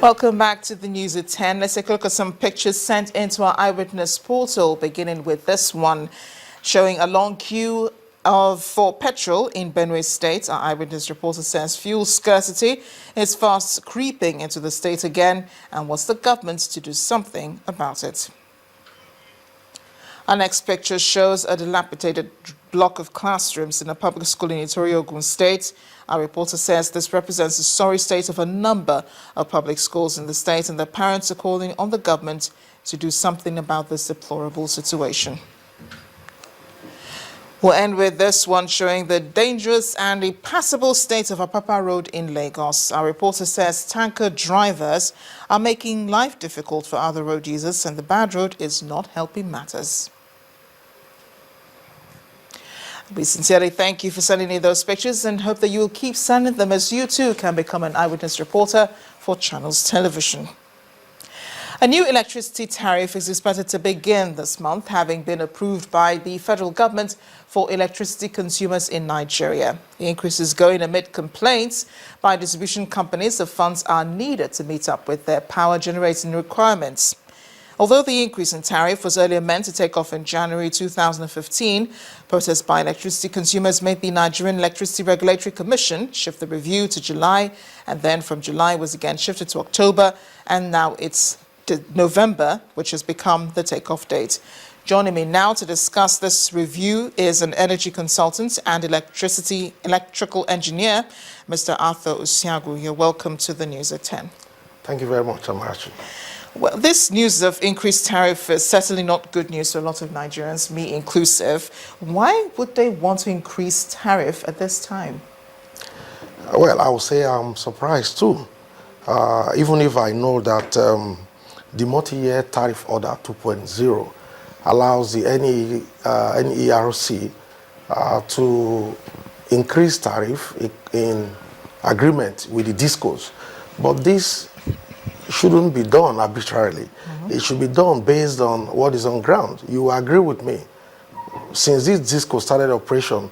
Welcome back to the news at 10. Let's take a look at some pictures sent into our Eyewitness portal, beginning with this one showing a long queue for petrol in Benue State. Our Eyewitness reporter says fuel scarcity is fast creeping into the state again and wants the government to do something about it. Our next picture shows a dilapidated block of classrooms in a public school in Itori, Ogun State. Our reporter says this represents the sorry state of a number of public schools in the state, and the parents are calling on the government to do something about this deplorable situation. We'll end with this one showing the dangerous and impassable state of Apapa Road in Lagos. Our reporter says tanker drivers are making life difficult for other road users, and the bad road is not helping matters. We sincerely thank you for sending in those pictures and hope that you will keep sending them, as you too can become an eyewitness reporter for Channels Television. A new electricity tariff is expected to begin this month, having been approved by the federal government for electricity consumers in Nigeria. The increase is going amid complaints by distribution companies that funds are needed to meet up with their power generating requirements. Although the increase in tariff was earlier meant to take off in January 2015, protests by electricity consumers made the Nigerian Electricity Regulatory Commission shift the review to July, and then from July was again shifted to October, and now it's November, which has become the takeoff date. Joining me now to discuss this review is an energy consultant and electrical engineer, Mr. Arthur Usiagu. You're welcome to the News at 10. Thank you very much, Amarachi. Well, this news of increased tariff is certainly not good news for a lot of Nigerians, me inclusive. Why would they want to increase tariff at this time? Well, I would say I'm surprised too, even if I know that the multi-year tariff order 2.0 allows the NERC to increase tariff in agreement with the discos. But this shouldn't be done arbitrarily. It should be done based on what is on ground. You agree with me. Since this disco started operation,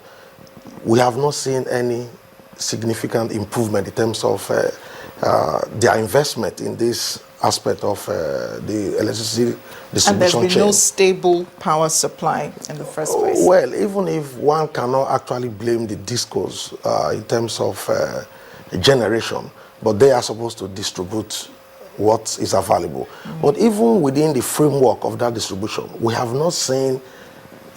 we have not seen any significant improvement in terms of their investment in this aspect of the electricity distribution and there's been chain. No stable power supply in the first place. Well, even if one cannot actually blame the discos in terms of generation, but they are supposed to distribute what is available. But even within the framework of that distribution, we have not seen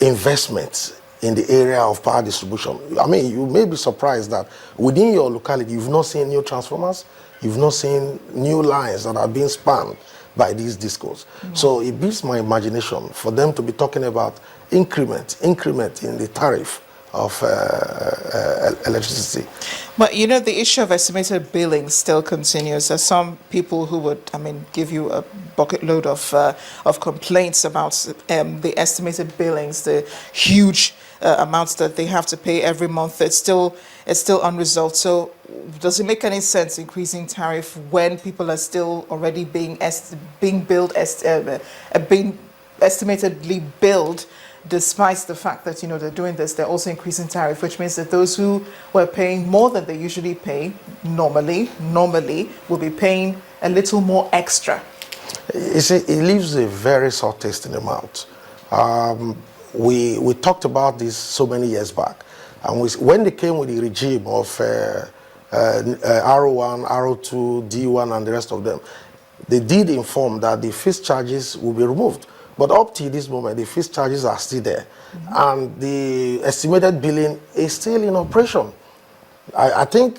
investments in the area of power distribution. I mean, you may be surprised that within your locality, you've not seen new transformers, you've not seen new lines that are being spanned by these discos. So it beats my imagination for them to be talking about increment in the tariff of electricity. But you know, the issue of estimated billing still continues. There's some people who would, give you a bucket load of complaints about the estimated billings, the huge amounts that they have to pay every month. It's still unresolved. So does it make any sense increasing tariff when people are still already being estimatedly billed? Despite the fact that, they're doing this, they're also increasing tariff, which means that those who were paying more than they usually pay normally will be paying a little more extra. You see, it leaves a very sour taste in the mouth. We talked about this so many years back. And when they came with the regime of R1, R2, D1, and the rest of them, they did inform that the fixed charges will be removed. But up to this moment, the fixed charges are still there. And the estimated billing is still in operation. I think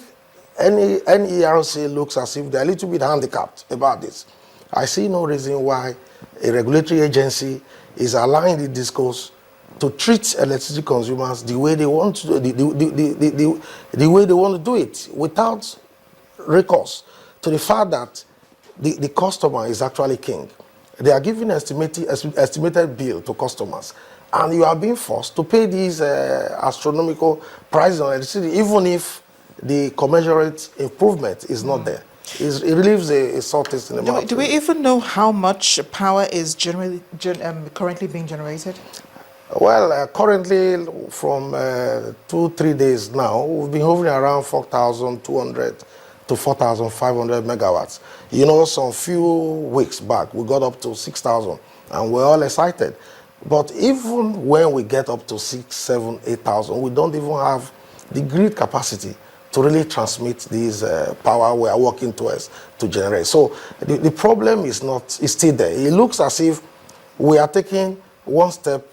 any ERC looks as if they're a little bit handicapped about this. I see no reason why a regulatory agency is allowing the discos to treat electricity consumers the way they want to the way they want to do it, without recourse to the fact that the customer is actually king. They are giving estimated bill to customers, and you are being forced to pay these astronomical prices on electricity, even if the commensurate improvement is not there. It relieves a sore taste in the mouth. Do we even know how much power is currently being generated? Well, currently from 2-3 days now, we've been hovering around 4,200 to 4,500 megawatts. You know, some few weeks back, we got up to 6,000, and we're all excited. But even when we get up to 6, 7, 8,000, we don't even have the grid capacity to really transmit this power we are working towards to generate. So the problem is still there. It looks as if we are taking one step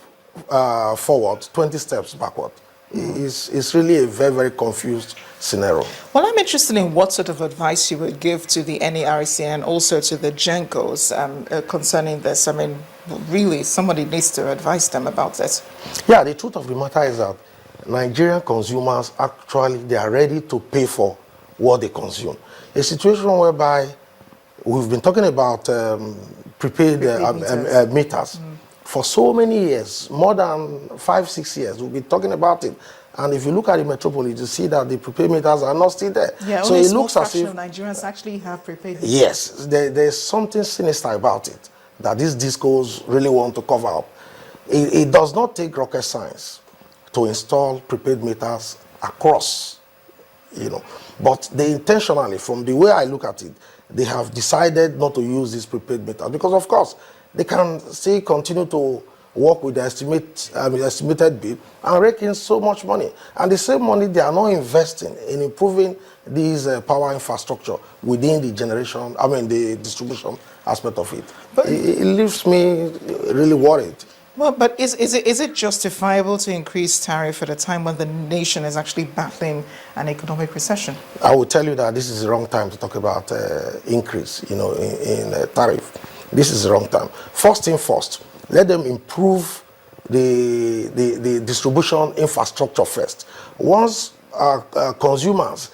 forward, 20 steps backward. It's really a very, very confused scenario. Well, I'm interested in what sort of advice you would give to the NERC and also to the GENCOs concerning this. I mean, really, somebody needs to advise them about this. Yeah, the truth of the matter is that Nigerian consumers actually, they are ready to pay for what they consume. A situation whereby we've been talking about prepaid meters. For so many years, more than 5, 6 years, we've been talking about it. And if you look at the metropolis, you see that the prepaid meters are not still there. Yeah, so only it looks as if of Nigerians actually have prepaid meters. Yes, there's something sinister about it that these discos really want to cover up. It does not take rocket science to install prepaid meters across, but they intentionally, from the way I look at it, they have decided not to use these prepaid meters because, of course, they can still continue to work with the estimated bill and rake in so much money. And the same money they are not investing in improving these power infrastructure within the the distribution aspect of it. But it leaves me really worried. Well, but is it justifiable to increase tariff at a time when the nation is actually battling an economic recession? I will tell you that this is the wrong time to talk about increase, in tariff. This is the wrong time. First thing first, let them improve the distribution infrastructure first. Once consumers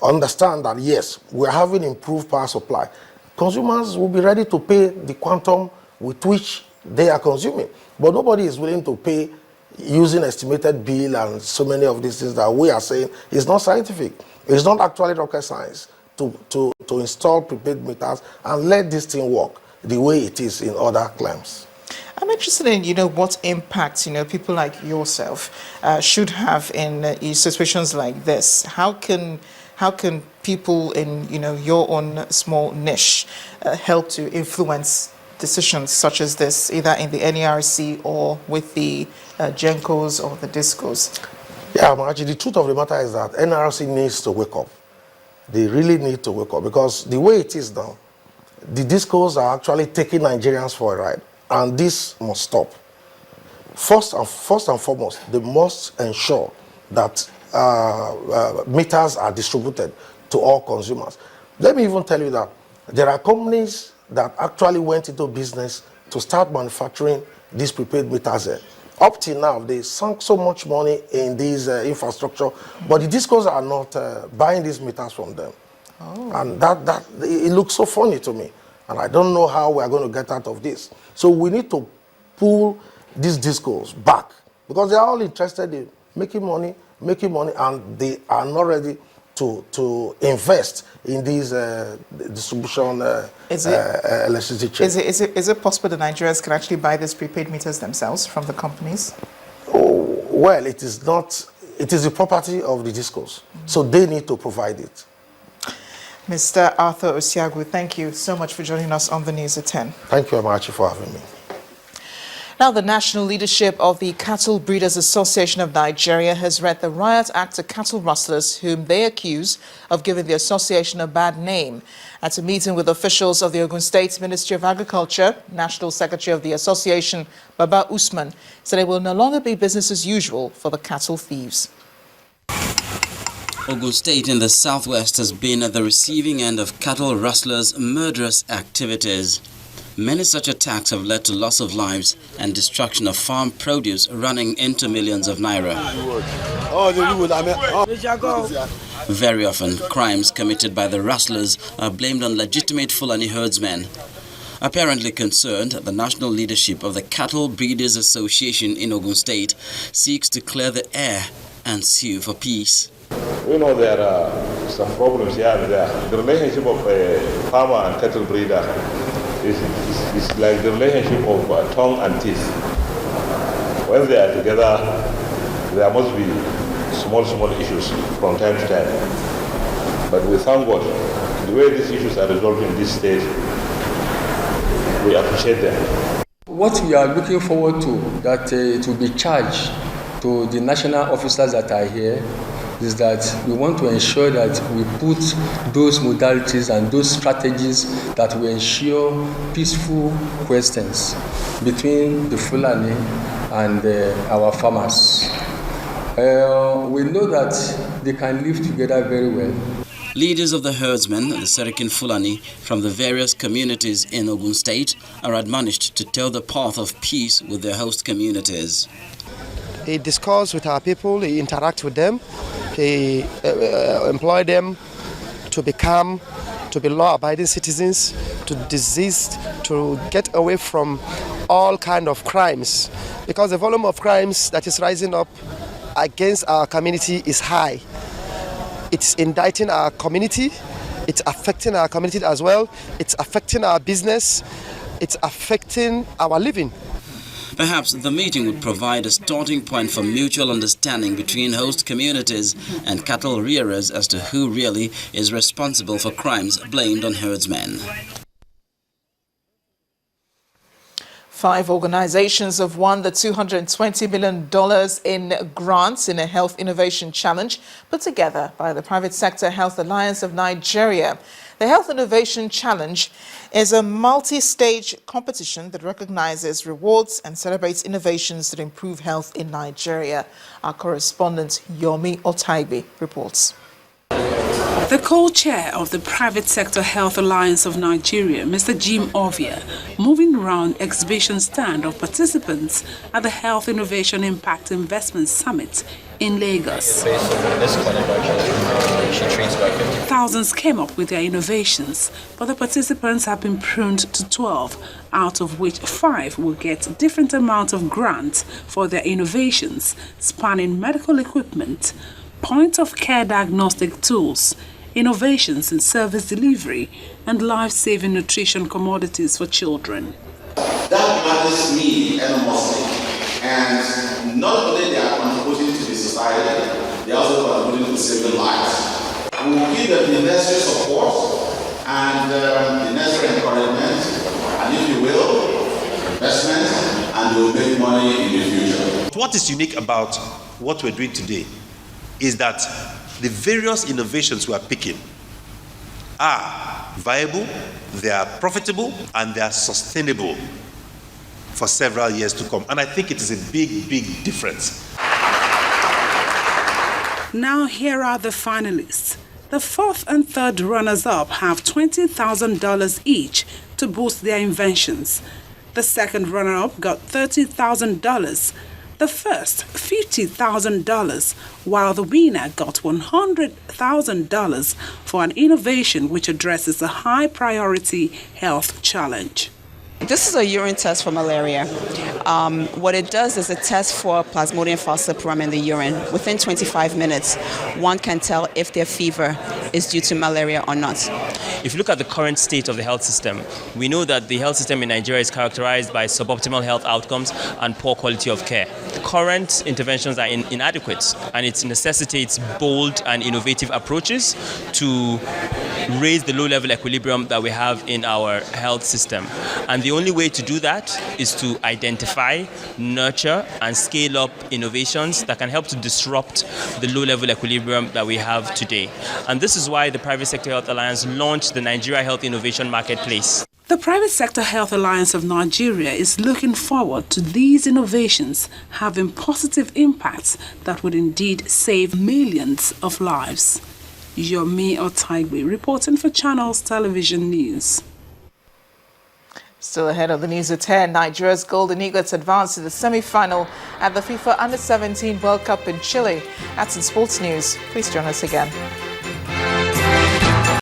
understand that, yes, we're having improved power supply, consumers will be ready to pay the quantum with which they are consuming. But nobody is willing to pay using estimated bill and so many of these things that we are saying is not scientific. It's not actually rocket science to install prepaid meters and let this thing work the way it is in other claims. I'm interested in, what impact, people like yourself should have in situations like this. How can people in, your own small niche help to influence decisions such as this, either in the NERC or with the GENCOs or the DISCOs? Yeah, actually, the truth of the matter is that NERC needs to wake up. They really need to wake up because the way it is now, the DISCOs are actually taking Nigerians for a ride, and this must stop. First and foremost, they must ensure that meters are distributed to all consumers. Let me even tell you that there are companies that actually went into business to start manufacturing these prepaid meters. Up till now, they sunk so much money in these infrastructure, but the DISCOs are not buying these meters from them. Oh. And that it looks so funny to me. And I don't know how we are going to get out of this. So we need to pull these DISCOs back because they are all interested in making money, and they are not ready to invest in these distribution electricity chains. Is it possible that Nigerians can actually buy these prepaid meters themselves from the companies? Oh, well, it is not. It is the property of the DISCOs, so they need to provide it. Mr. Arthur Osiagu, thank you so much for joining us on the News at 10. Thank you, Amachi, for having me. Now, the national leadership of the Cattle Breeders Association of Nigeria has read the riot act to cattle rustlers whom they accuse of giving the association a bad name. At a meeting with officials of the Ogun State Ministry of Agriculture, National Secretary of the association, Baba Usman, said it will no longer be business as usual for the cattle thieves. Ogun State in the southwest has been at the receiving end of cattle rustlers' murderous activities. Many such attacks have led to loss of lives and destruction of farm produce running into millions of naira. Very often, crimes committed by the rustlers are blamed on legitimate Fulani herdsmen. Apparently concerned, the national leadership of the Cattle Breeders Association in Ogun State seeks to clear the air and sue for peace. We know there are some problems here and there. The relationship of a farmer and cattle breeder is like the relationship of tongue and teeth. When they are together, there must be small issues from time to time. But we thank God, the way these issues are resolved in this state, we appreciate them. What we are looking forward to, that it will be charged to the national officers that are here, is that we want to ensure that we put those modalities and those strategies that will ensure peaceful questions between the Fulani and our farmers. We know that they can live together very well. Leaders of the herdsmen, the Serikin Fulani, from the various communities in Ogun State are admonished to tell the path of peace with their host communities. He discuss with our people, he interact with them, he employ them to become, to be law-abiding citizens, to desist, to get away from all kind of crimes, because the volume of crimes that is rising up against our community is high. It's indicting our community, it's affecting our community as well, it's affecting our business, it's affecting our living. Perhaps the meeting would provide a starting point for mutual understanding between host communities and cattle rearers as to who really is responsible for crimes blamed on herdsmen. 5 organizations have won the $220 million in grants in a health innovation challenge put together by the Private Sector Health Alliance of Nigeria. The Health Innovation Challenge is a multi-stage competition that recognizes, rewards and celebrates innovations that improve health in Nigeria. Our correspondent Yomi Otaibe reports. The co-chair of the Private Sector Health Alliance of Nigeria, Mr. Jim Ovia, moving around exhibition stand of participants at the Health Innovation Impact Investment Summit in Lagos. Thousands came up with their innovations, but the participants have been pruned to 12, out of which 5 will get different amounts of grants for their innovations, spanning medical equipment, point-of-care diagnostic tools, innovations in service delivery, and life-saving nutrition commodities for children. That matters me enormously. And not only they are contributing to the society, they are also contributing to saving lives. We will give them the necessary support and the necessary encouragement, and if you will, investment, and they will make money in the future. What is unique about what we're doing today is that the various innovations we are picking are viable, they are profitable, and they are sustainable for several years to come. And I think it is a big, big difference. Now here are the finalists. The 4th and 3rd runners-up have $20,000 each to boost their inventions. The 2nd runner-up got $30,000. The first, $50,000, while the winner got $100,000 for an innovation which addresses a high-priority health challenge. This is a urine test for malaria. What it does is a test for Plasmodium falciparum in the urine. Within 25 minutes, one can tell if their fever is due to malaria or not. If you look at the current state of the health system, we know that the health system in Nigeria is characterized by suboptimal health outcomes and poor quality of care. Current interventions are inadequate, and it necessitates bold and innovative approaches to raise the low-level equilibrium that we have in our health system. And the only way to do that is to identify, nurture, and scale up innovations that can help to disrupt the low-level equilibrium that we have today. And this is why the Private Sector Health Alliance launched the Nigeria Health Innovation Marketplace. The Private Sector Health Alliance of Nigeria is looking forward to these innovations having positive impacts that would indeed save millions of lives. Yomi Otaibe reporting for Channels Television News. Still ahead of the news at 10, Nigeria's Golden Eaglets advanced to the semi-final at the FIFA Under-17 World Cup in Chile. That's in sports news. Please join us again.